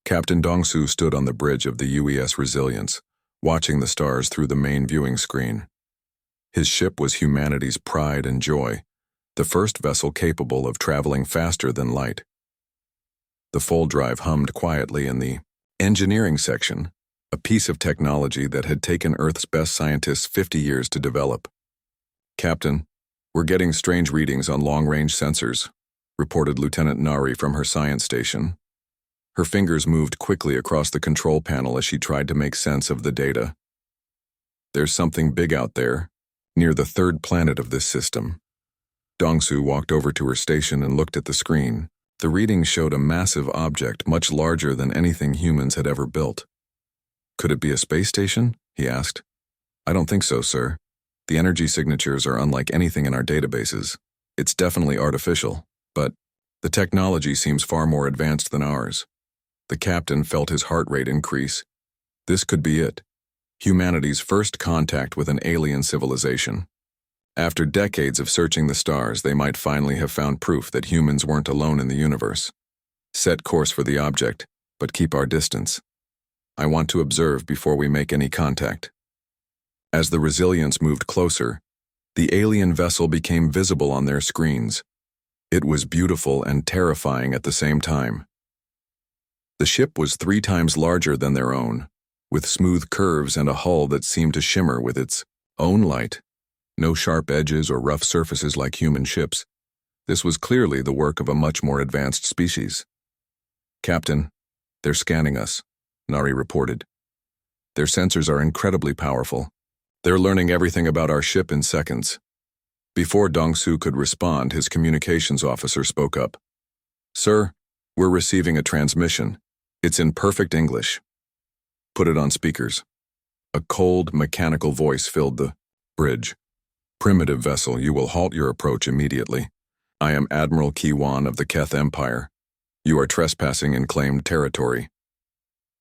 Captain Dongsu stood on the bridge of the UES Resilience, watching the stars through the main viewing screen. His ship was humanity's pride and joy, the first vessel capable of traveling faster than light. The fold drive hummed quietly in the engineering section, a piece of technology that had taken Earth's best scientists 50 years to develop. "Captain, we're getting strange readings on long-range sensors," reported Lieutenant Nari from her science station. Her fingers moved quickly across the control panel as she tried to make sense of the data. "There's something big out there, near the third planet of this system." Dongsu walked over to her station and looked at the screen. The readings showed a massive object much larger than anything humans had ever built. "Could it be a space station?" he asked. "I don't think so, sir. The energy signatures are unlike anything in our databases. It's definitely artificial, but the technology seems far more advanced than ours." The captain felt his heart rate increase. This could be it. Humanity's first contact with an alien civilization. After decades of searching the stars, they might finally have found proof that humans weren't alone in the universe. "Set course for the object, but keep our distance. I want to observe before we make any contact." As the Resilience moved closer, the alien vessel became visible on their screens. It was beautiful and terrifying at the same time. The ship was 3 times larger than their own, with smooth curves and a hull that seemed to shimmer with its own light. No sharp edges or rough surfaces like human ships. This was clearly the work of a much more advanced species. "Captain, they're scanning us," Nari reported. "Their sensors are incredibly powerful. They're learning everything about our ship in seconds." Before Dongsu could respond, his communications officer spoke up. "Sir, we're receiving a transmission. It's in perfect English." "Put it on speakers." A cold, mechanical voice filled the bridge. "Primitive vessel, you will halt your approach immediately. I am Admiral Kiwan of the Keth Empire. You are trespassing in claimed territory."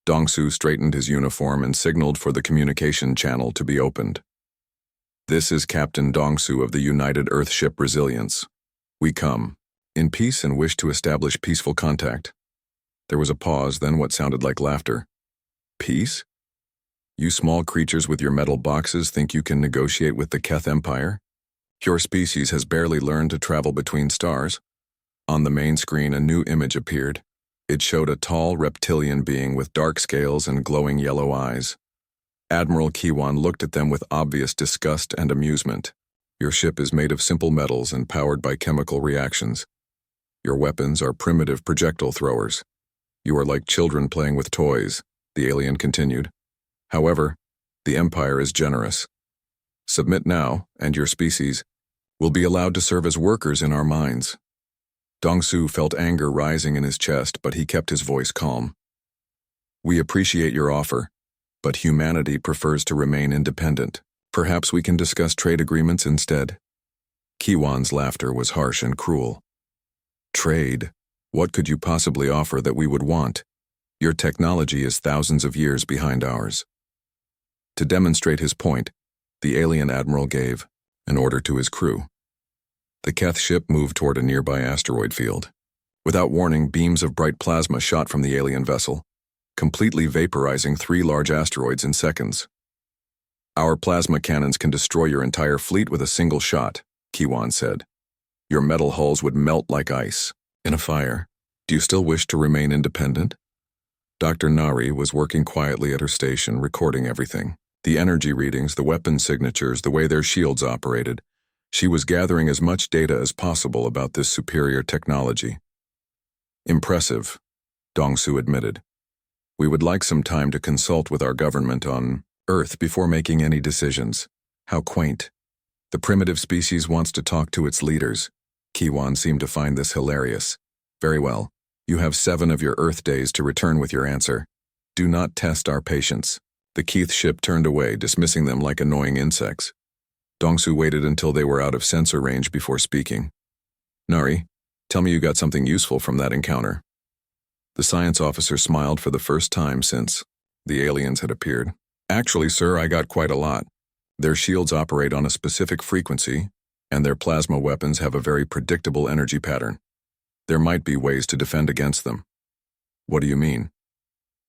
Dongsu straightened his uniform and signaled for the communication channel to be opened. "This is Captain Dongsu of the United Earthship Resilience. We come in peace and wish to establish peaceful contact." There was a pause, then what sounded like laughter. "Peace? You small creatures with your metal boxes think you can negotiate with the Keth Empire? Your species has barely learned to travel between stars." On the main screen, a new image appeared. It showed a tall reptilian being with dark scales and glowing yellow eyes. Admiral Kiwan looked at them with obvious disgust and amusement. "Your ship is made of simple metals and powered by chemical reactions. Your weapons are primitive projectile throwers. You are like children playing with toys," the alien continued. "However, the Empire is generous. Submit now, and your species will be allowed to serve as workers in our mines." Dongsu felt anger rising in his chest, but he kept his voice calm. "We appreciate your offer, but humanity prefers to remain independent. Perhaps we can discuss trade agreements instead." Kiwan's laughter was harsh and cruel. "Trade? What could you possibly offer that we would want? Your technology is thousands of years behind ours." To demonstrate his point, the alien admiral gave an order to his crew. The Keth ship moved toward a nearby asteroid field. Without warning, beams of bright plasma shot from the alien vessel, completely vaporizing 3 large asteroids in seconds. "Our plasma cannons can destroy your entire fleet with a single shot," Kiwan said. "Your metal hulls would melt like ice in a fire. Do you still wish to remain independent?" Dr. Nari was working quietly at her station, recording everything. The energy readings, the weapon signatures, the way their shields operated. She was gathering as much data as possible about this superior technology. "Impressive," Dongsu admitted. "We would like some time to consult with our government on Earth before making any decisions." How quaint. The primitive species wants to talk to its leaders. Kiwan seemed to find this hilarious. "Very well. You have 7 of your Earth days to return with your answer. Do not test our patience." The Keth ship turned away, dismissing them like annoying insects. Dongsu waited until they were out of sensor range before speaking. "Nari, tell me you got something useful from that encounter." The science officer smiled for the first time since the aliens had appeared. "Actually, sir, I got quite a lot. Their shields operate on a specific frequency, and their plasma weapons have a very predictable energy pattern. There might be ways to defend against them." "What do you mean?"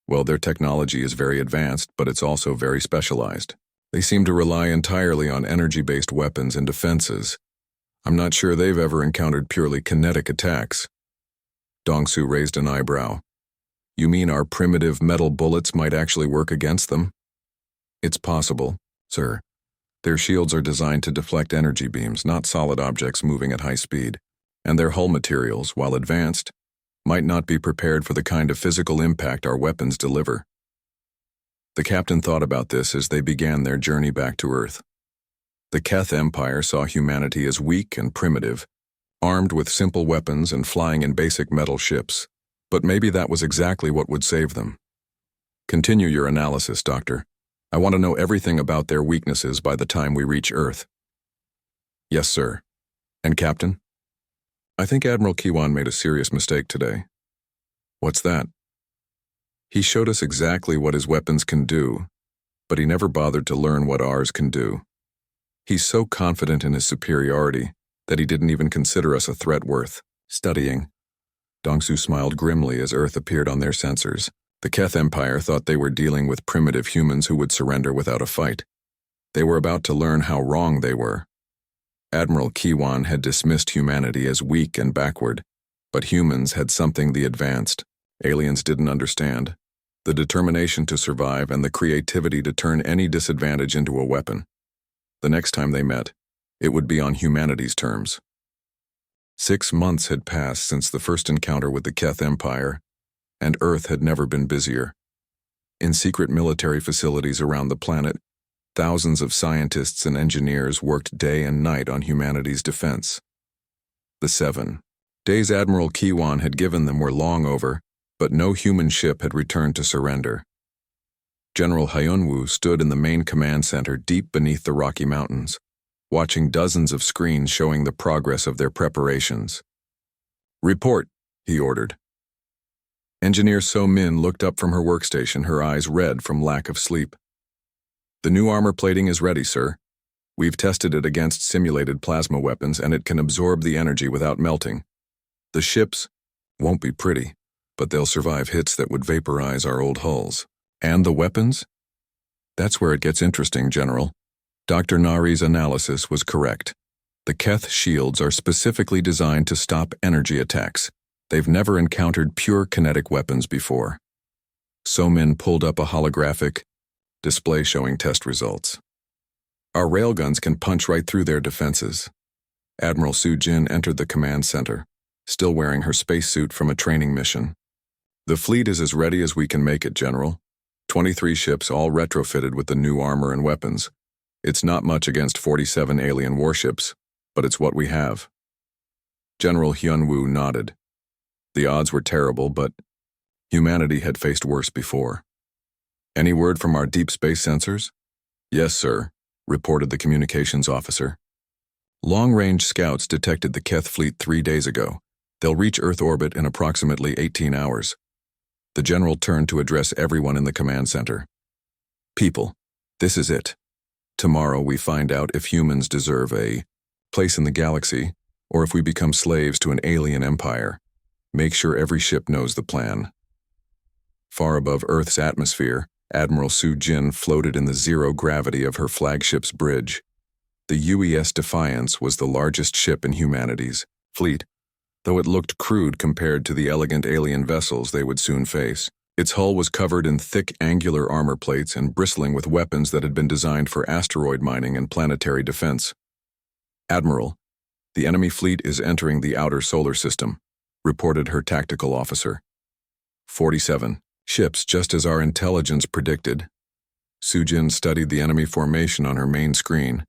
Well, their technology is very advanced, but it's also very specialized. They seem to rely entirely on energy-based weapons and defenses. I'm not sure they've ever encountered purely kinetic attacks. Dongsu raised an eyebrow. You mean our primitive metal bullets might actually work against them? It's possible, sir. Their shields are designed to deflect energy beams, not solid objects moving at high speed, and their hull materials, while advanced, might not be prepared for the kind of physical impact our weapons deliver. The captain thought about this as they began their journey back to Earth. The Keth Empire saw humanity as weak and primitive, armed with simple weapons and flying in basic metal ships, but maybe that was exactly what would save them. Continue your analysis, Doctor. I want to know everything about their weaknesses by the time we reach Earth. Yes, sir. And Captain? I think Admiral Kiwan made a serious mistake today. What's that? He showed us exactly what his weapons can do, but he never bothered to learn what ours can do. He's so confident in his superiority that he didn't even consider us a threat worth studying. Dongsu smiled grimly as Earth appeared on their sensors. The Keth Empire thought they were dealing with primitive humans who would surrender without a fight. They were about to learn how wrong they were. Admiral Kiwan had dismissed humanity as weak and backward, but humans had something the advanced aliens didn't understand: the determination to survive and the creativity to turn any disadvantage into a weapon. The next time they met, it would be on humanity's terms. 6 months had passed since the first encounter with the Keth Empire, and Earth had never been busier. In secret military facilities around the planet, thousands of scientists and engineers worked day and night on humanity's defense. The 7 days Admiral Kiwan had given them were long over, but no human ship had returned to surrender. General Hyunwoo stood in the main command center deep beneath the Rocky Mountains, watching dozens of screens showing the progress of their preparations. "Report," he ordered. Engineer So Min looked up from her workstation, her eyes red from lack of sleep. "The new armor plating is ready, sir. We've tested it against simulated plasma weapons, and it can absorb the energy without melting. The ships won't be pretty, but they'll survive hits that would vaporize our old hulls. And the weapons? That's where it gets interesting, General. Dr. Nari's analysis was correct. The Keth shields are specifically designed to stop energy attacks. They've never encountered pure kinetic weapons before." Somin pulled up a holographic display showing test results. "Our railguns can punch right through their defenses." Admiral Su-jin entered the command center, still wearing her spacesuit from a training mission. "The fleet is as ready as we can make it, General. 23 ships all retrofitted with the new armor and weapons. It's not much against 47 alien warships, but it's what we have." General Hyunwoo nodded. The odds were terrible, but humanity had faced worse before. "Any word from our deep space sensors?" "Yes, sir," reported the communications officer. "Long-range scouts detected the Keth fleet 3 days ago. They'll reach Earth orbit in approximately 18 hours. The general turned to address everyone in the command center. "People, this is it. Tomorrow we find out if humans deserve a place in the galaxy, or if we become slaves to an alien empire. Make sure every ship knows the plan." Far above Earth's atmosphere, Admiral Su-jin floated in the zero gravity of her flagship's bridge. The UES Defiance was the largest ship in humanity's fleet, though it looked crude compared to the elegant alien vessels they would soon face. Its hull was covered in thick angular armor plates and bristling with weapons that had been designed for asteroid mining and planetary defense. "Admiral, the enemy fleet is entering the outer solar system," reported her tactical officer. 47 ships, just as our intelligence predicted. Su-jin studied the enemy formation on her main screen.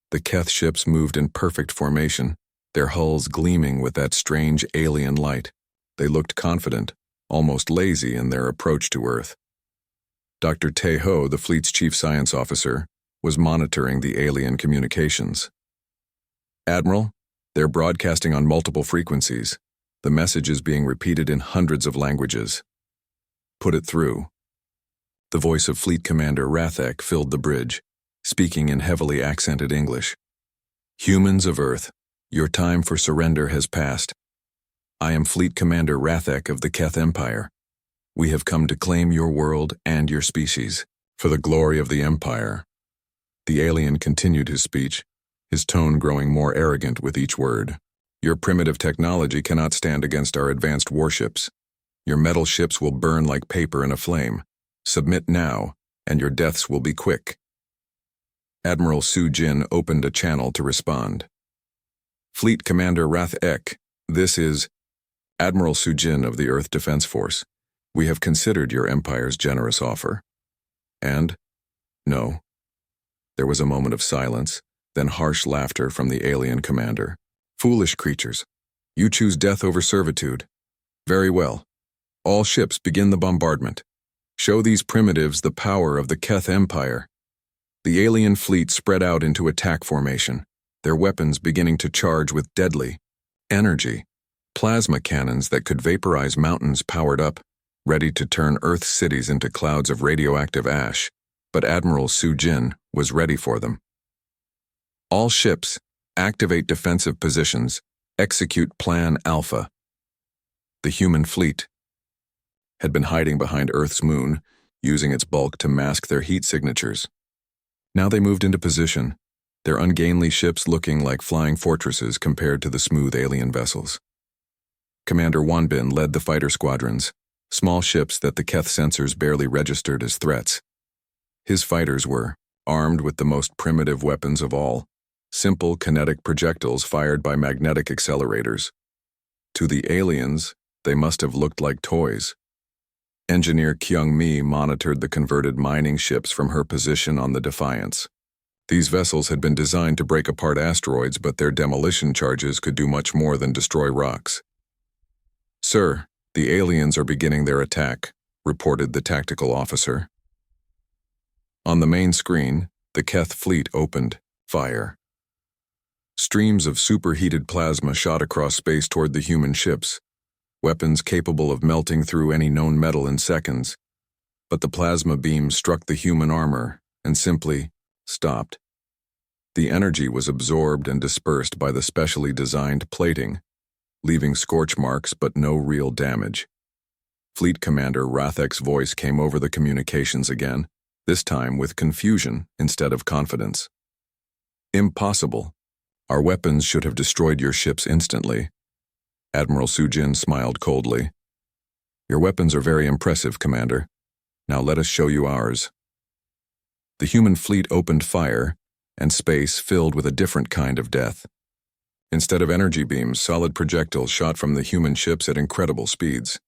The Keth ships moved in perfect formation, their hulls gleaming with that strange alien light. They looked confident, almost lazy in their approach to Earth. Dr. Tae-ho, the fleet's chief science officer, was monitoring the alien communications. "Admiral, they're broadcasting on multiple frequencies. The message is being repeated in hundreds of languages." "Put it through." The voice of Fleet Commander Rathek filled the bridge, speaking in heavily accented English. "Humans of Earth, your time for surrender has passed. I am Fleet Commander Rathek of the Keth Empire. We have come to claim your world and your species, for the glory of the Empire." The alien continued his speech, his tone growing more arrogant with each word. "Your primitive technology cannot stand against our advanced warships. Your metal ships will burn like paper in a flame. Submit now, and your deaths will be quick." Admiral Su Jin opened a channel to respond. "Fleet Commander Rath Ek, this is Admiral Su Jin of the Earth Defense Force. We have considered your Empire's generous offer." And? No. There was a moment of silence, then harsh laughter from the alien commander. "Foolish creatures. You choose death over servitude. Very well. All ships begin the bombardment. Show these primitives the power of the Keth Empire." The alien fleet spread out into attack formation, their weapons beginning to charge with deadly energy. Plasma cannons that could vaporize mountains powered up, ready to turn Earth's cities into clouds of radioactive ash, but Admiral Su Jin was ready for them. "All ships, activate defensive positions, execute Plan Alpha." The human fleet had been hiding behind Earth's moon, using its bulk to mask their heat signatures. Now they moved into position, their ungainly ships looking like flying fortresses compared to the smooth alien vessels. Commander Wanbin led the fighter squadrons, small ships that the Keth sensors barely registered as threats. His fighters were armed with the most primitive weapons of all, simple kinetic projectiles fired by magnetic accelerators. To the aliens, they must have looked like toys. Engineer Kyung Mi monitored the converted mining ships from her position on the Defiance. These vessels had been designed to break apart asteroids, but their demolition charges could do much more than destroy rocks. "Sir, the aliens are beginning their attack," reported the tactical officer. On the main screen, the Keth fleet opened fire. Streams of superheated plasma shot across space toward the human ships, weapons capable of melting through any known metal in seconds. But the plasma beams struck the human armor and simply stopped. The energy was absorbed and dispersed by the specially designed plating, leaving scorch marks but no real damage. Fleet Commander Rathek's voice came over the communications again, this time with confusion instead of confidence. "Impossible. Our weapons should have destroyed your ships instantly." Admiral Su Jin smiled coldly. "Your weapons are very impressive, Commander. Now let us show you ours." The human fleet opened fire, and space filled with a different kind of death. Instead of energy beams, solid projectiles shot from the human ships at incredible speeds.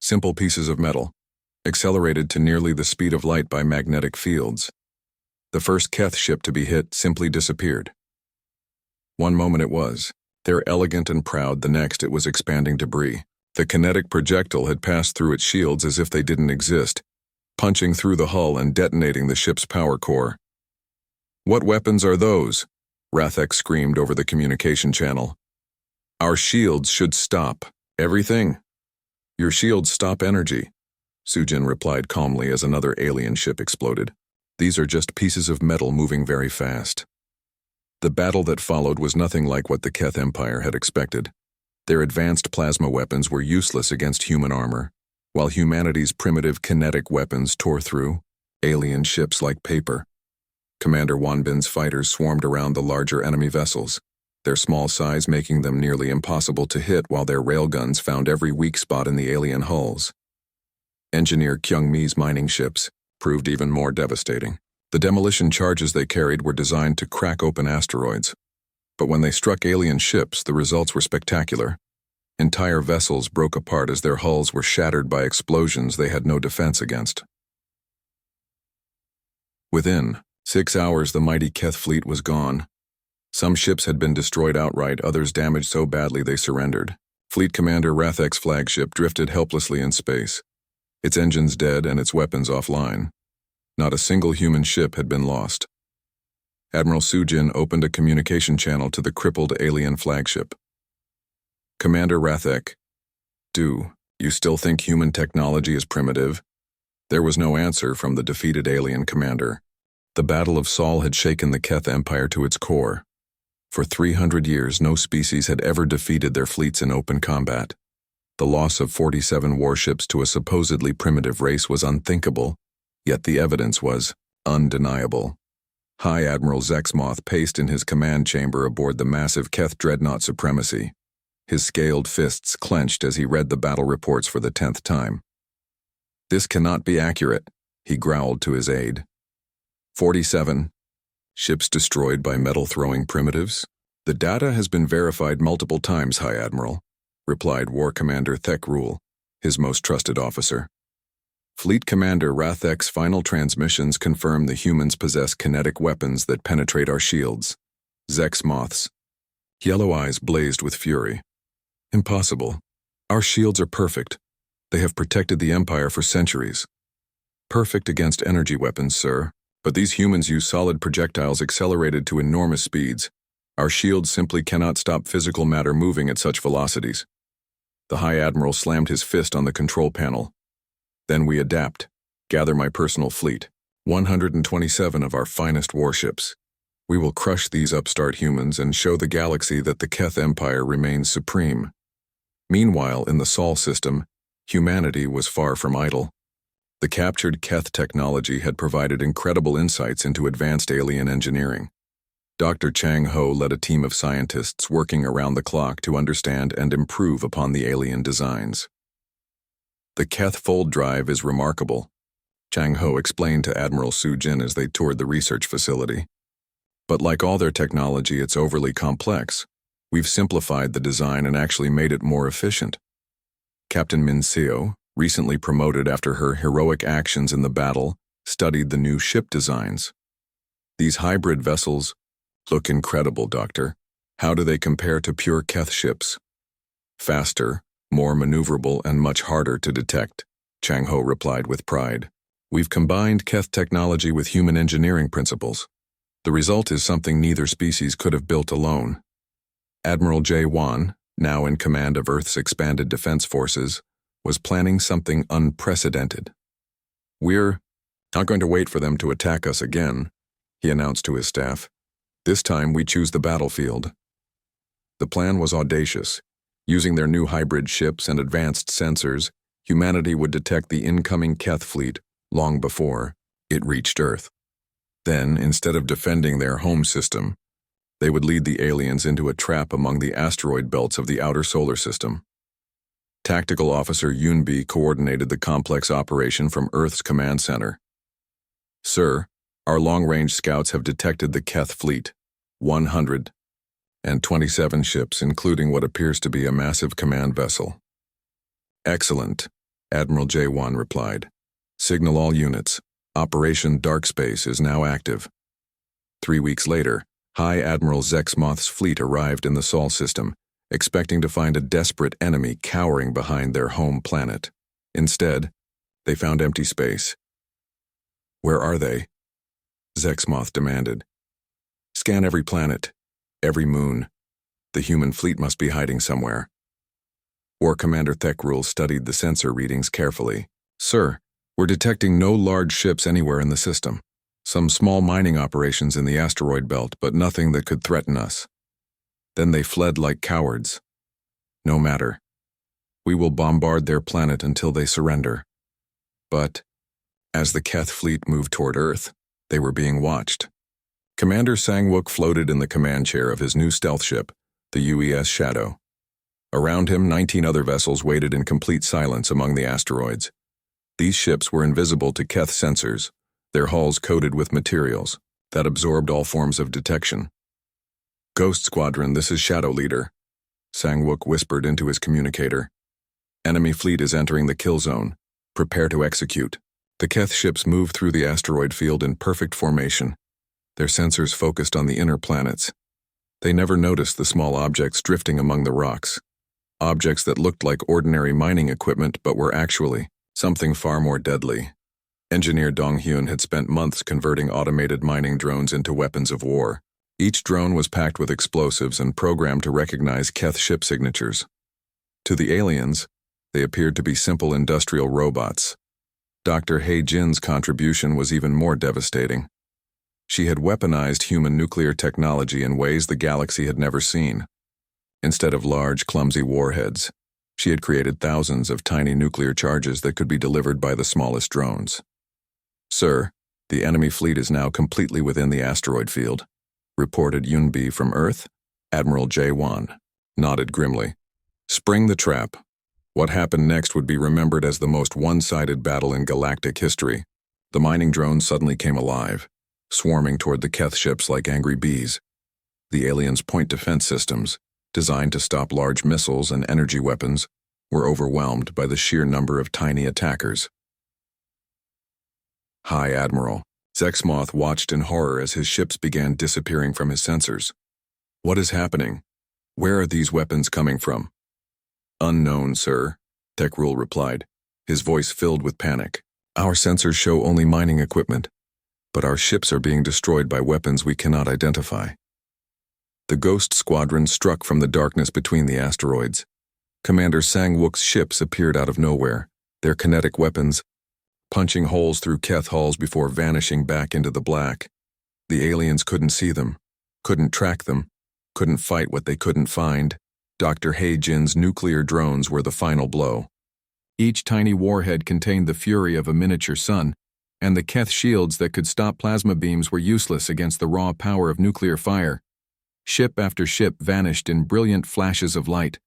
Simple pieces of metal, accelerated to nearly the speed of light by magnetic fields. The first Keth ship to be hit simply disappeared. One moment it was, there elegant and proud, the next it was expanding debris. The kinetic projectile had passed through its shields as if they didn't exist, punching through the hull and detonating the ship's power core. "What weapons are those?" Rathek screamed over the communication channel. "Our shields should stop everything." "Your shields stop energy," Su Jin replied calmly as another alien ship exploded. "These are just pieces of metal moving very fast." The battle that followed was nothing like what the Keth Empire had expected. Their advanced plasma weapons were useless against human armor, while humanity's primitive kinetic weapons tore through alien ships like paper. Commander Wanbin's fighters swarmed around the larger enemy vessels, their small size making them nearly impossible to hit, while their railguns found every weak spot in the alien hulls. Engineer Kyung Mi's mining ships proved even more devastating. The demolition charges they carried were designed to crack open asteroids. But when they struck alien ships, the results were spectacular. Entire vessels broke apart as their hulls were shattered by explosions they had no defense against. Within 6 hours, the mighty Keth fleet was gone. Some ships had been destroyed outright, others damaged so badly they surrendered. Fleet Commander Rathek's flagship drifted helplessly in space, its engines dead and its weapons offline. Not a single human ship had been lost. Admiral Su Jin opened a communication channel to the crippled alien flagship. "Commander Rathek, do you still think human technology is primitive?" There was no answer from the defeated alien commander. The Battle of Sol had shaken the Keth Empire to its core. For 300 years, no species had ever defeated their fleets in open combat. The loss of 47 warships to a supposedly primitive race was unthinkable, yet the evidence was undeniable. High Admiral Zexmoth paced in his command chamber aboard the massive Keth dreadnought Supremacy. His scaled fists clenched as he read the battle reports for the 10th time. "This cannot be accurate," he growled to his aide. 47 ships destroyed by metal-throwing primitives? "The data has been verified multiple times, High Admiral," replied War Commander Thekrul, his most trusted officer. "Fleet Commander Rathek's final transmissions confirm the humans possess kinetic weapons that penetrate our shields." Zexmoth's yellow eyes blazed with fury. "Impossible. Our shields are perfect. They have protected the Empire for centuries." "Perfect against energy weapons, sir. But these humans use solid projectiles accelerated to enormous speeds. Our shields simply cannot stop physical matter moving at such velocities." The High Admiral slammed his fist on the control panel. "Then we adapt. Gather my personal fleet, 127 of our finest warships. We will crush these upstart humans and show the galaxy that the Keth Empire remains supreme." Meanwhile, in the Sol system, humanity was far from idle. The captured Keth technology had provided incredible insights into advanced alien engineering. Dr. Chang Ho led a team of scientists working around the clock to understand and improve upon the alien designs. "The Keth fold drive is remarkable," Chang Ho explained to Admiral Su Jin as they toured the research facility. "But like all their technology, it's overly complex. We've simplified the design and actually made it more efficient." Captain Min Seo, recently promoted after her heroic actions in the battle, studied the new ship designs. "These hybrid vessels look incredible, Doctor. How do they compare to pure Keth ships?" "Faster, more maneuverable, and much harder to detect," Chang Ho replied with pride. "We've combined Keth technology with human engineering principles. The result is something neither species could have built alone." Admiral J. Wan, now in command of Earth's expanded defense forces, was planning something unprecedented. "We're not going to wait for them to attack us again," he announced to his staff. "This time we choose the battlefield." The plan was audacious. Using their new hybrid ships and advanced sensors, humanity would detect the incoming Keth fleet long before it reached Earth. Then, instead of defending their home system, they would lead the aliens into a trap among the asteroid belts of the outer solar system. Tactical Officer Yunbi coordinated the complex operation from Earth's command center. "Sir, our long-range scouts have detected the Keth fleet, 127 ships, including what appears to be a massive command vessel." "Excellent," Admiral J1 replied. "Signal all units. Operation Dark Space is now active." 3 weeks later, High Admiral Zexmoth's fleet arrived in the Sol system, expecting to find a desperate enemy cowering behind their home planet. Instead, they found empty space. "Where are they?" Zexmoth demanded. "Scan every planet, every moon. The human fleet must be hiding somewhere." War Commander Thekrul studied the sensor readings carefully. "Sir, we're detecting no large ships anywhere in the system. Some small mining operations in the asteroid belt, but nothing that could threaten us. Then they fled like cowards. No matter. We will bombard their planet until they surrender." But, as the Keth fleet moved toward Earth, they were being watched. Commander Sangwook floated in the command chair of his new stealth ship, the UES Shadow. Around him, 19 other vessels waited in complete silence among the asteroids. These ships were invisible to Keth sensors, their hulls coated with materials that absorbed all forms of detection. "Ghost Squadron, this is Shadow Leader," Sangwook whispered into his communicator. "Enemy fleet is entering the kill zone. Prepare to execute." The Keth ships moved through the asteroid field in perfect formation. Their sensors focused on the inner planets. They never noticed the small objects drifting among the rocks. Objects that looked like ordinary mining equipment but were actually something far more deadly. Engineer Dong-hyun had spent months converting automated mining drones into weapons of war. Each drone was packed with explosives and programmed to recognize Keth ship signatures. To the aliens, they appeared to be simple industrial robots. Dr. Hei Jin's contribution was even more devastating. She had weaponized human nuclear technology in ways the galaxy had never seen. Instead of large, clumsy warheads, She had created thousands of tiny nuclear charges that could be delivered by the smallest drones. "Sir, the enemy fleet is now completely within the asteroid field," reported Yunbi from Earth. Admiral J1 nodded grimly. "Spring the trap." What happened next would be remembered as the most one-sided battle in galactic history. The mining drones suddenly came alive, swarming toward the Keth ships like angry bees. The aliens' point defense systems, designed to stop large missiles and energy weapons, were overwhelmed by the sheer number of tiny attackers. High Admiral Zexmoth watched in horror as his ships began disappearing from his sensors. "What is happening? Where are these weapons coming from?" "Unknown, sir," Techrule replied, his voice filled with panic. "Our sensors show only mining equipment, but our ships are being destroyed by weapons we cannot identify." The Ghost Squadron struck from the darkness between the asteroids. Commander Sang-wook's ships appeared out of nowhere, their kinetic weapons punching holes through Keth hulls before vanishing back into the black. The aliens couldn't see them, couldn't track them, couldn't fight what they couldn't find. Dr. Heijin's nuclear drones were the final blow. Each tiny warhead contained the fury of a miniature sun, and the Keth shields that could stop plasma beams were useless against the raw power of nuclear fire. Ship after ship vanished in brilliant flashes of light.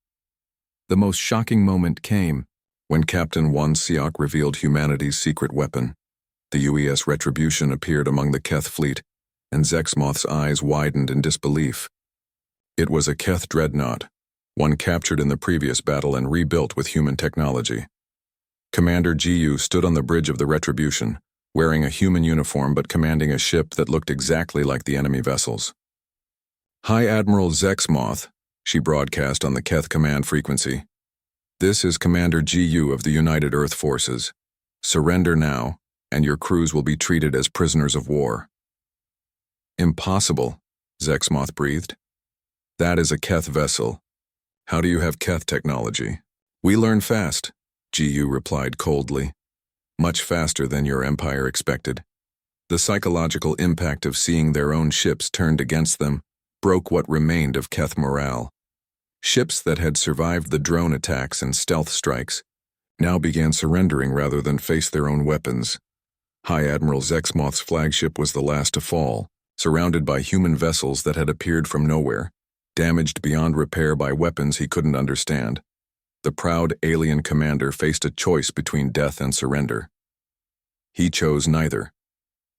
The most shocking moment came when Captain Wan Seok revealed humanity's secret weapon. The UES Retribution appeared among the Keth fleet, and Zexmoth's eyes widened in disbelief. It was a Keth dreadnought, one captured in the previous battle and rebuilt with human technology. Commander Jiyu stood on the bridge of the Retribution, wearing a human uniform but commanding a ship that looked exactly like the enemy vessels. "High Admiral Zexmoth," she broadcast on the Keth command frequency. "This is Commander Jiyu of the United Earth Forces. Surrender now, and your crews will be treated as prisoners of war." "Impossible," Zexmoth breathed. "That is a Keth vessel. How do you have Keth technology?" "We learn fast," Jiyu replied coldly. "Much faster than your empire expected." The psychological impact of seeing their own ships turned against them broke what remained of Keth morale. Ships that had survived the drone attacks and stealth strikes now began surrendering rather than face their own weapons. High Admiral Zexmoth's flagship was the last to fall, surrounded by human vessels that had appeared from nowhere, damaged beyond repair by weapons he couldn't understand. The proud alien commander faced a choice between death and surrender. He chose neither.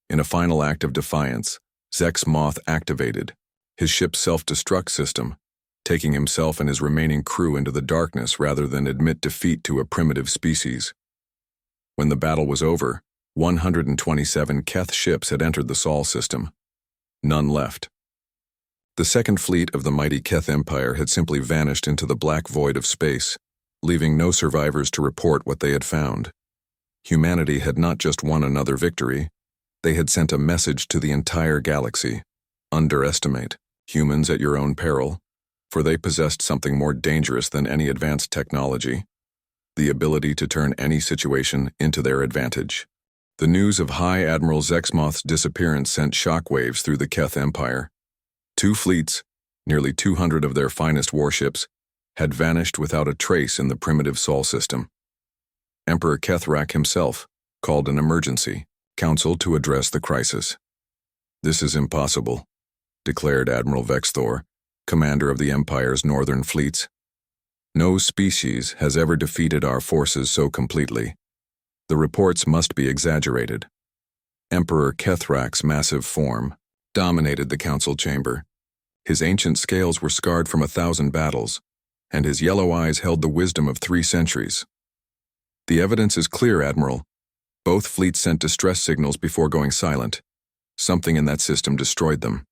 In a final act of defiance, Zexmoth activated his ship's self-destruct system, taking himself and his remaining crew into the darkness rather than admit defeat to a primitive species. When the battle was over, 127 Keth ships had entered the Sol system. None left. The second fleet of the mighty Keth Empire had simply vanished into the black void of space, leaving no survivors to report what they had found. Humanity had not just won another victory, they had sent a message to the entire galaxy. Underestimate humans at your own peril, for they possessed something more dangerous than any advanced technology: the ability to turn any situation into their advantage. The news of High Admiral Zexmoth's disappearance sent shockwaves through the Keth Empire. 2 fleets, nearly 200 of their finest warships, had vanished without a trace in the primitive Sol system. Emperor Kethrak himself called an emergency council to address the crisis. "This is impossible," declared Admiral Vexthor, commander of the Empire's northern fleets. "No species has ever defeated our forces so completely. The reports must be exaggerated." Emperor Kethrak's massive form dominated the council chamber. His ancient scales were scarred from 1,000 battles, and his yellow eyes held the wisdom of 3 centuries. "The evidence is clear, Admiral. Both fleets sent distress signals before going silent. Something in that system destroyed them."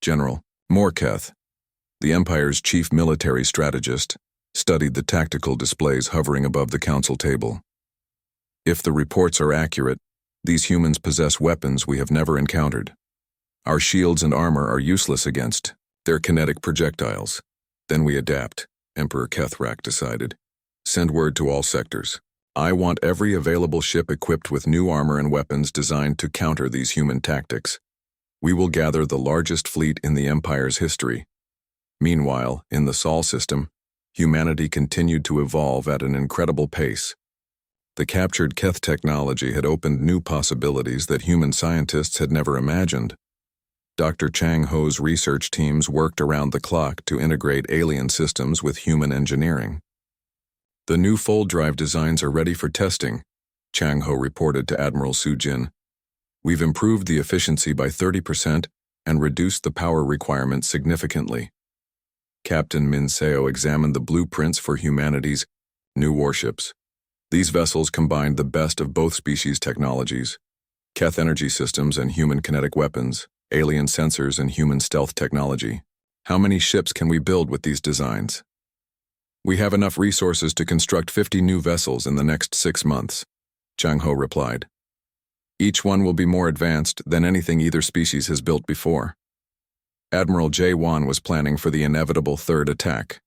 General Morketh, the Empire's chief military strategist, studied the tactical displays hovering above the council table. "If the reports are accurate, these humans possess weapons we have never encountered. Our shields and armor are useless against their kinetic projectiles. Then we adapt," Emperor Kethrak decided. "Send word to all sectors. I want every available ship equipped with new armor and weapons designed to counter these human tactics. We will gather the largest fleet in the Empire's history. Meanwhile, in the Sol system, humanity continued to evolve at an incredible pace. The captured Keth technology had opened new possibilities that human scientists had never imagined. Dr. Chang Ho's research teams worked around the clock to integrate alien systems with human engineering. The new fold drive designs are ready for testing, Chang Ho reported to Admiral Su Jin. We've improved the efficiency by 30% and reduced the power requirement significantly. Captain Min Seo examined the blueprints for humanity's new warships. These vessels combined the best of both species' technologies, Keth energy systems and human kinetic weapons, alien sensors and human stealth technology. How many ships can we build with these designs? We have enough resources to construct 50 new vessels in the next 6 months, Chang Ho replied. Each one will be more advanced than anything either species has built before. Admiral J. Wan was planning for the inevitable third attack.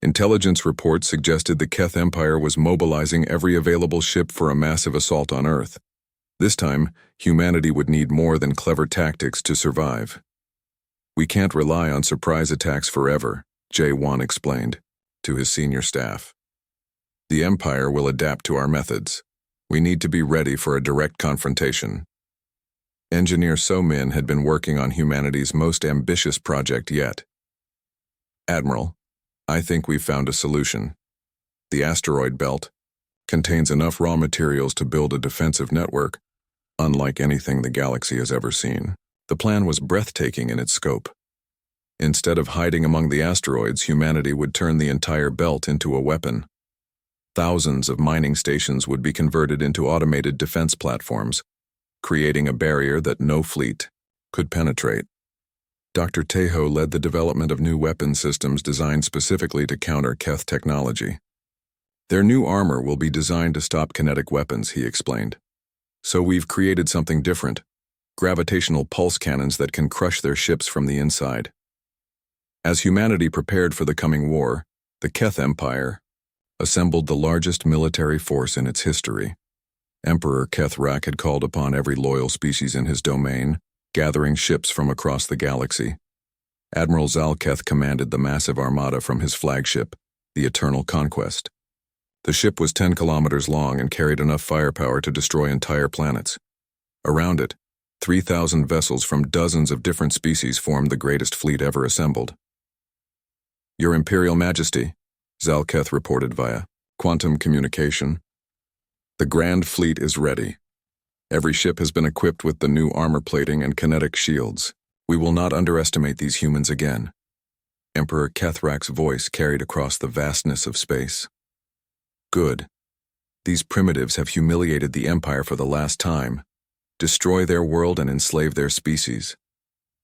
Intelligence reports suggested the Keth Empire was mobilizing every available ship for a massive assault on Earth. This time, humanity would need more than clever tactics to survive. We can't rely on surprise attacks forever, J. Wan explained to his senior staff. The Empire will adapt to our methods. We need to be ready for a direct confrontation. Engineer So Min had been working on humanity's most ambitious project yet. Admiral, I think we've found a solution. The asteroid belt contains enough raw materials to build a defensive network, unlike anything the galaxy has ever seen. The plan was breathtaking in its scope. Instead of hiding among the asteroids, humanity would turn the entire belt into a weapon. Thousands of mining stations would be converted into automated defense platforms, creating a barrier that no fleet could penetrate. Dr. Tejo led the development of new weapon systems designed specifically to counter Keth technology. Their new armor will be designed to stop kinetic weapons, he explained. So we've created something different, gravitational pulse cannons that can crush their ships from the inside. As humanity prepared for the coming war, the Keth Empire assembled the largest military force in its history. Emperor Kethrak had called upon every loyal species in his domain, gathering ships from across the galaxy. Admiral Zalketh commanded the massive armada from his flagship, the Eternal Conquest. The ship was 10 kilometers long and carried enough firepower to destroy entire planets. Around it, 3,000 vessels from dozens of different species formed the greatest fleet ever assembled. Your Imperial Majesty, Zalketh reported via quantum communication. The Grand Fleet is ready. Every ship has been equipped with the new armor plating and kinetic shields. We will not underestimate these humans again. Emperor Kethrak's voice carried across the vastness of space. Good. These primitives have humiliated the Empire for the last time. Destroy their world and enslave their species.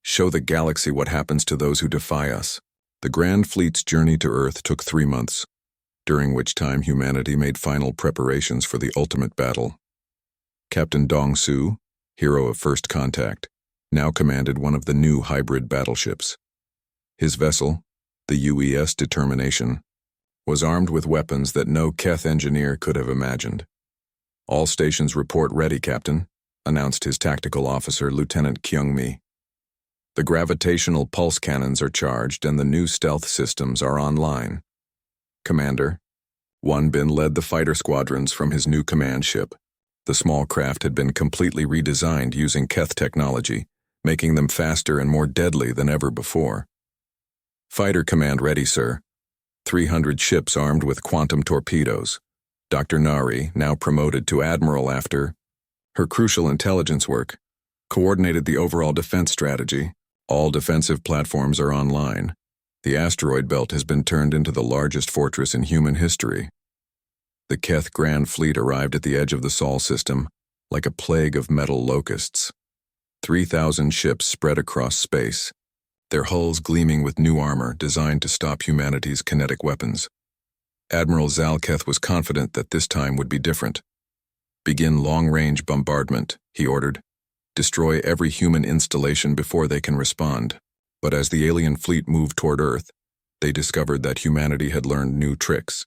Show the galaxy what happens to those who defy us. The Grand Fleet's journey to Earth took 3 months, during which time humanity made final preparations for the ultimate battle. Captain Dong Su, hero of First Contact, now commanded one of the new hybrid battleships. His vessel, the UES Determination, was armed with weapons that no Keth engineer could have imagined. All stations report ready, Captain, announced his tactical officer, Lieutenant Kyung Mi. The gravitational pulse cannons are charged and the new stealth systems are online. Commander, Won Bin led the fighter squadrons from his new command ship. The small craft had been completely redesigned using Keth technology, making them faster and more deadly than ever before. Fighter command ready, sir. 300 ships armed with quantum torpedoes. Dr. Nari, now promoted to admiral after her crucial intelligence work, coordinated the overall defense strategy. All defensive platforms are online. The asteroid belt has been turned into the largest fortress in human history. The Keth Grand Fleet arrived at the edge of the Sol system, like a plague of metal locusts. 3,000 ships spread across space, their hulls gleaming with new armor designed to stop humanity's kinetic weapons. Admiral Zalketh was confident that this time would be different. Begin long-range bombardment, he ordered. Destroy every human installation before they can respond. But as the alien fleet moved toward Earth, they discovered that humanity had learned new tricks.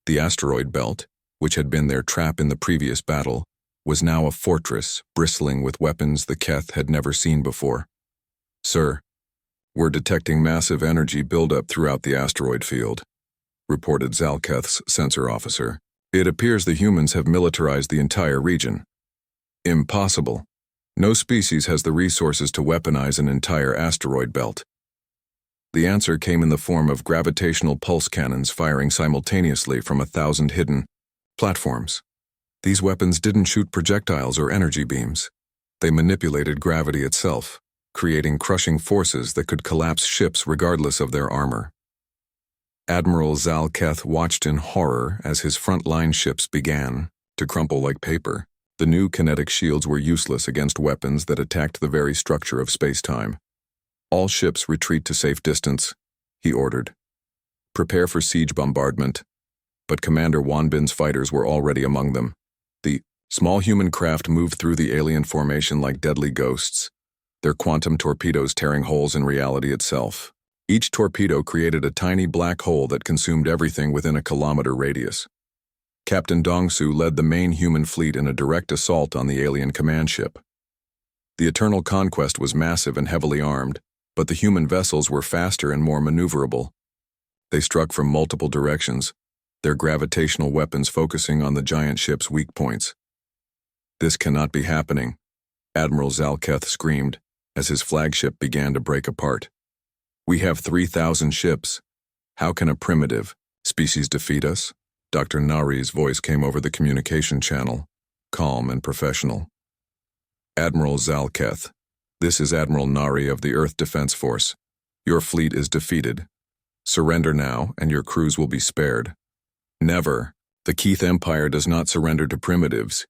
The asteroid belt, which had been their trap in the previous battle, was now a fortress bristling with weapons the Keth had never seen before. Sir, we're detecting massive energy buildup throughout the asteroid field. reported Zalketh's sensor officer. "It appears the humans have militarized the entire region." "Impossible. No species has the resources to weaponize an entire asteroid belt." The answer came in the form of gravitational pulse cannons firing simultaneously from 1,000 hidden platforms. These weapons didn't shoot projectiles or energy beams. They manipulated gravity itself, creating crushing forces that could collapse ships regardless of their armor. Admiral Zalketh watched in horror as his front-line ships began to crumple like paper. The new kinetic shields were useless against weapons that attacked the very structure of space-time. "All ships retreat to safe distance," he ordered. "Prepare for siege bombardment." But Commander Wanbin's fighters were already among them. The small human craft moved through the alien formation like deadly ghosts, their quantum torpedoes tearing holes in reality itself. Each torpedo created a tiny black hole that consumed everything within a kilometer radius. Captain Dongsu led the main human fleet in a direct assault on the alien command ship. The Eternal Conquest was massive and heavily armed, but the human vessels were faster and more maneuverable. They struck from multiple directions, their gravitational weapons focusing on the giant ship's weak points. "This cannot be happening," Admiral Zalketh screamed as his flagship began to break apart. "We have 3,000 ships. How can a primitive species defeat us?" Dr. Nari's voice came over the communication channel, calm and professional. "Admiral Zalketh, this is Admiral Nari of the Earth Defense Force. Your fleet is defeated. Surrender now, and your crews will be spared." "Never. The Keith Empire does not surrender to primitives.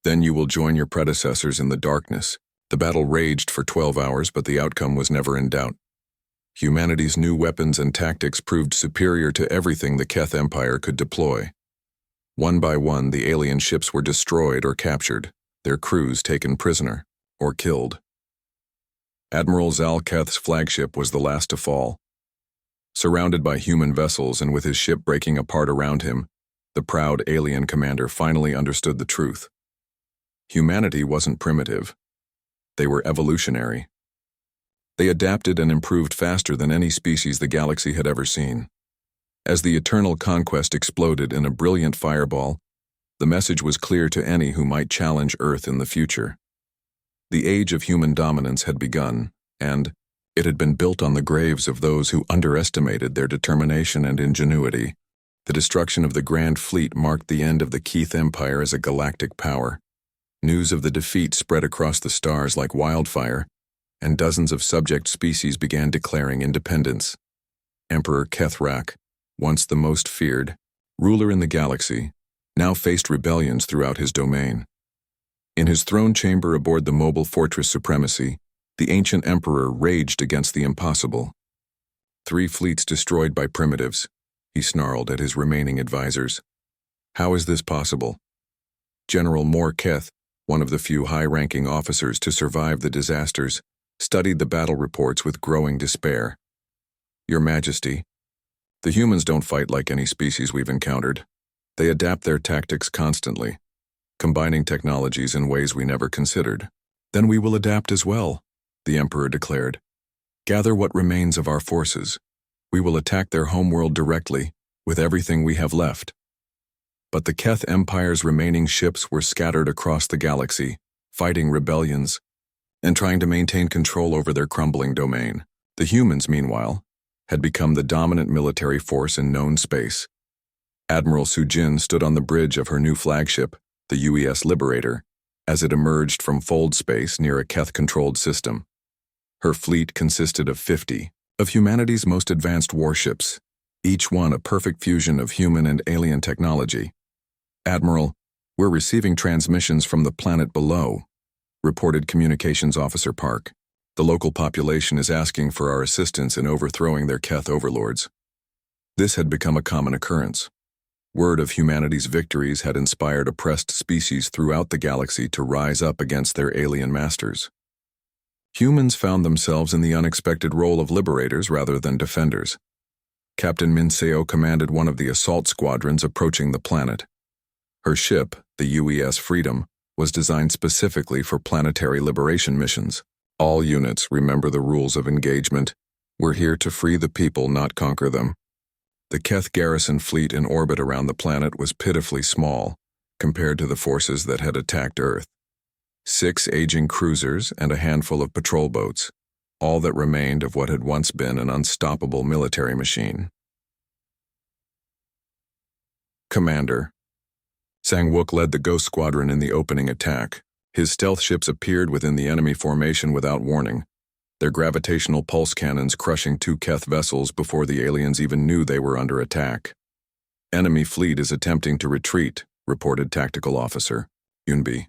Then you will join your predecessors in the darkness." The battle raged for 12 hours, but the outcome was never in doubt. Humanity's new weapons and tactics proved superior to everything the Keth Empire could deploy. One by one, the alien ships were destroyed or captured, their crews taken prisoner or killed. Admiral Zalketh's flagship was the last to fall. Surrounded by human vessels and with his ship breaking apart around him, the proud alien commander finally understood the truth. Humanity wasn't primitive. They were evolutionary. They adapted and improved faster than any species the galaxy had ever seen. As the Eternal Conquest exploded in a brilliant fireball, the message was clear to any who might challenge Earth in the future. The age of human dominance had begun, and it had been built on the graves of those who underestimated their determination and ingenuity. The destruction of the Grand Fleet marked the end of the Keith Empire as a galactic power. News of the defeat spread across the stars like wildfire, and dozens of subject species began declaring independence. Emperor Kethrak, once the most feared ruler in the galaxy, now faced rebellions throughout his domain. In his throne chamber aboard the mobile fortress Supremacy, the ancient emperor raged against the impossible. 3 fleets destroyed by primitives, he snarled at his remaining advisors. How is this possible? General Mor Keth, one of the few high-ranking officers to survive the disasters, studied the battle reports with growing despair. Your Majesty, the humans don't fight like any species we've encountered. They adapt their tactics constantly, combining technologies in ways we never considered. Then we will adapt as well, the Emperor declared. Gather what remains of our forces. We will attack their homeworld directly, with everything we have left. But the Keth Empire's remaining ships were scattered across the galaxy, fighting rebellions, and trying to maintain control over their crumbling domain. The humans, meanwhile, had become the dominant military force in known space. Admiral Sujin stood on the bridge of her new flagship, the UES Liberator, as it emerged from fold space near a Keth-controlled system. Her fleet consisted of 50 of humanity's most advanced warships, each one a perfect fusion of human and alien technology. "Admiral, we're receiving transmissions from the planet below," reported Communications Officer Park. "The local population is asking for our assistance in overthrowing their Keth overlords." This had become a common occurrence. Word of humanity's victories had inspired oppressed species throughout the galaxy to rise up against their alien masters. Humans found themselves in the unexpected role of liberators rather than defenders. Captain Minseo commanded one of the assault squadrons approaching the planet. Her ship, the UES Freedom, was designed specifically for planetary liberation missions. "All units, remember the rules of engagement. We're here to free the people, not conquer them." The Keth garrison fleet in orbit around the planet was pitifully small compared to the forces that had attacked Earth. 6 aging cruisers and a handful of patrol boats, all that remained of what had once been an unstoppable military machine. Commander. Sang-wook led the Ghost Squadron in the opening attack. His stealth ships appeared within the enemy formation without warning, their gravitational pulse cannons crushing 2 Keth vessels before the aliens even knew they were under attack. Enemy fleet is attempting to retreat, reported Tactical Officer Yunbi.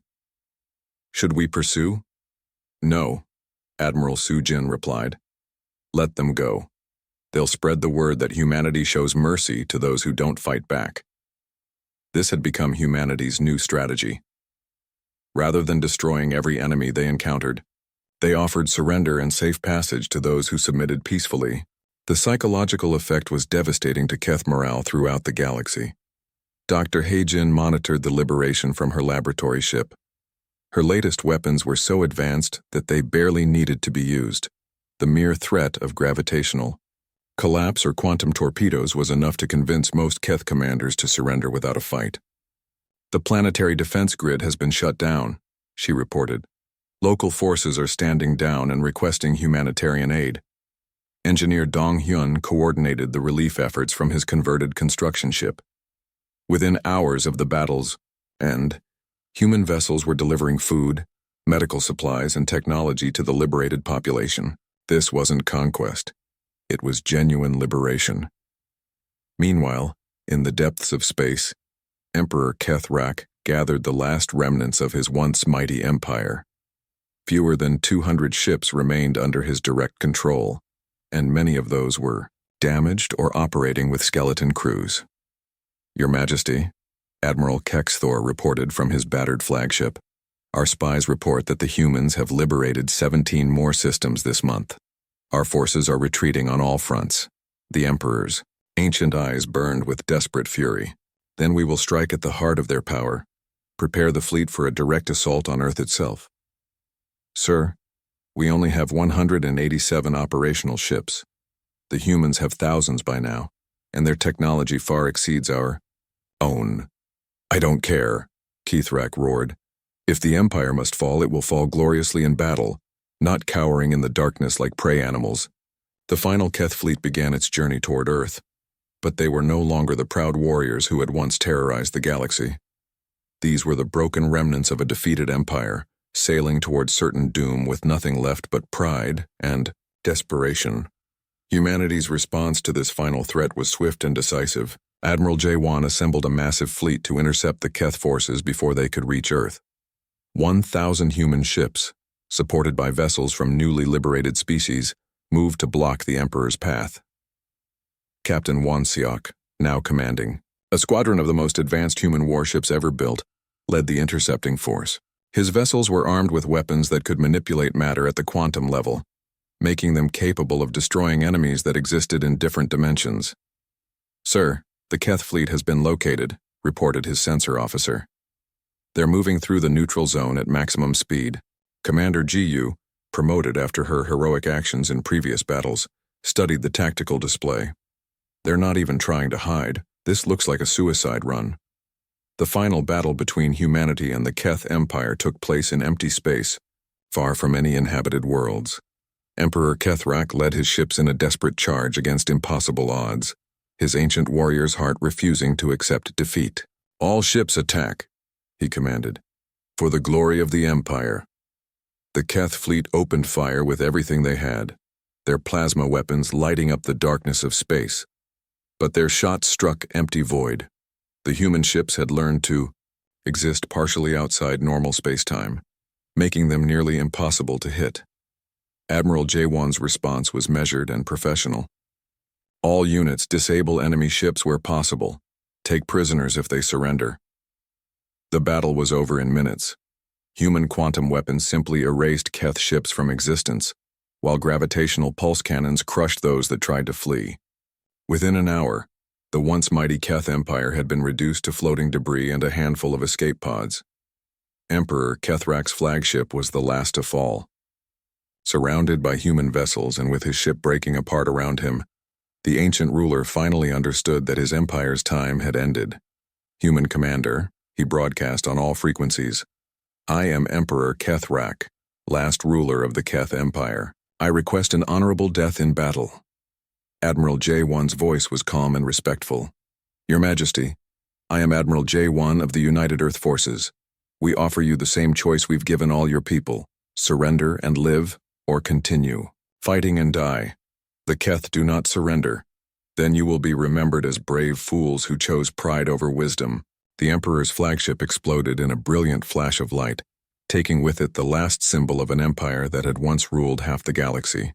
Should we pursue? No, Admiral Su-jin replied. Let them go. They'll spread the word that humanity shows mercy to those who don't fight back. This had become humanity's new strategy. Rather than destroying every enemy they encountered, they offered surrender and safe passage to those who submitted peacefully. The psychological effect was devastating to Keth morale throughout the galaxy. Dr. Heijin monitored the liberation from her laboratory ship. Her latest weapons were so advanced that they barely needed to be used. The mere threat of gravitational collapse or quantum torpedoes was enough to convince most Keth commanders to surrender without a fight. The planetary defense grid has been shut down, she reported. Local forces are standing down and requesting humanitarian aid. Engineer Dong Hyun coordinated the relief efforts from his converted construction ship. Within hours of the battle's end, human vessels were delivering food, medical supplies, and technology to the liberated population. This wasn't conquest. It was genuine liberation. Meanwhile, in the depths of space, Emperor Keth Rak gathered the last remnants of his once mighty empire. Fewer than 200 ships remained under his direct control, and many of those were damaged or operating with skeleton crews. Your Majesty, Admiral Kexthor reported from his battered flagship. Our spies report that the humans have liberated 17 more systems this month. Our forces are retreating on all fronts. The Emperor's ancient eyes burned with desperate fury. Then we will strike at the heart of their power, prepare the fleet for a direct assault on Earth itself. Sir, we only have 187 operational ships. The humans have thousands by now, and their technology far exceeds our own. I don't care, Kethrak roared. If the Empire must fall, it will fall gloriously in battle, not cowering in the darkness like prey animals. The final Keth fleet began its journey toward Earth, but they were no longer the proud warriors who had once terrorized the galaxy. These were the broken remnants of a defeated empire, sailing towards certain doom with nothing left but pride and desperation. Humanity's response to this final threat was swift and decisive. Admiral Jae-won assembled a massive fleet to intercept the Keth forces before they could reach Earth. 1,000 human ships, supported by vessels from newly liberated species, moved to block the Emperor's path. Captain Won Seok, now commanding a squadron of the most advanced human warships ever built, led the intercepting force. His vessels were armed with weapons that could manipulate matter at the quantum level, making them capable of destroying enemies that existed in different dimensions. Sir, the Keth fleet has been located, reported his sensor officer. They're moving through the neutral zone at maximum speed. Commander Ji-yu, promoted after her heroic actions in previous battles, studied the tactical display. They're not even trying to hide. This looks like a suicide run. The final battle between humanity and the Keth Empire took place in empty space, far from any inhabited worlds. Emperor Kethrak led his ships in a desperate charge against impossible odds, his ancient warrior's heart refusing to accept defeat. All ships attack, he commanded, for the glory of the Empire. The Keth fleet opened fire with everything they had, their plasma weapons lighting up the darkness of space. But their shots struck empty void. The human ships had learned to exist partially outside normal space-time, making them nearly impossible to hit. Admiral Jae-won's response was measured and professional. All units disable enemy ships where possible. Take prisoners if they surrender. The battle was over in minutes. Human quantum weapons simply erased Keth ships from existence, while gravitational pulse cannons crushed those that tried to flee. Within an hour, the once mighty Keth Empire had been reduced to floating debris and a handful of escape pods. Emperor Kethrak's flagship was the last to fall. Surrounded by human vessels and with his ship breaking apart around him, The ancient ruler finally understood that his empire's time had ended. Human commander, he broadcast on all frequencies. I am Emperor Kethrak, last ruler of the Keth Empire. I request an honorable death in battle. Admiral J1's voice was calm and respectful. Your Majesty, I am Admiral J1 of the United Earth Forces. We offer you the same choice we've given all your people: surrender and live, or continue fighting and die. The Keth do not surrender. Then you will be remembered as brave fools who chose pride over wisdom. The Emperor's flagship exploded in a brilliant flash of light, taking with it the last symbol of an empire that had once ruled half the galaxy.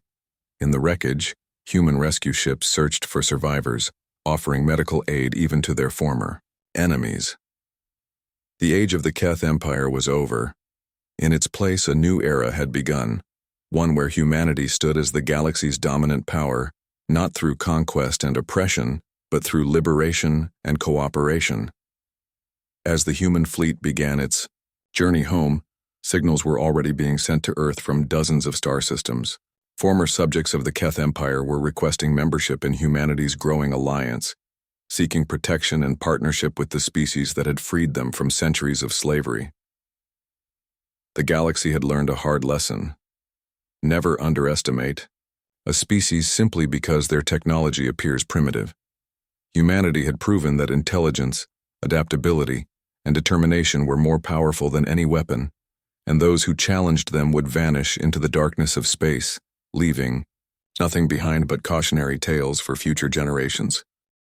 In the wreckage, human rescue ships searched for survivors, offering medical aid even to their former enemies. The age of the Keth Empire was over. In its place, a new era had begun, one where humanity stood as the galaxy's dominant power, not through conquest and oppression, but through liberation and cooperation. As the human fleet began its journey home, signals were already being sent to Earth from dozens of star systems. Former subjects of the Keth Empire were requesting membership in humanity's growing alliance, seeking protection and partnership with the species that had freed them from centuries of slavery. The galaxy had learned a hard lesson. Never underestimate a species simply because their technology appears primitive. Humanity had proven that intelligence, adaptability, and determination were more powerful than any weapon, and those who challenged them would vanish into the darkness of space, leaving nothing behind but cautionary tales for future generations.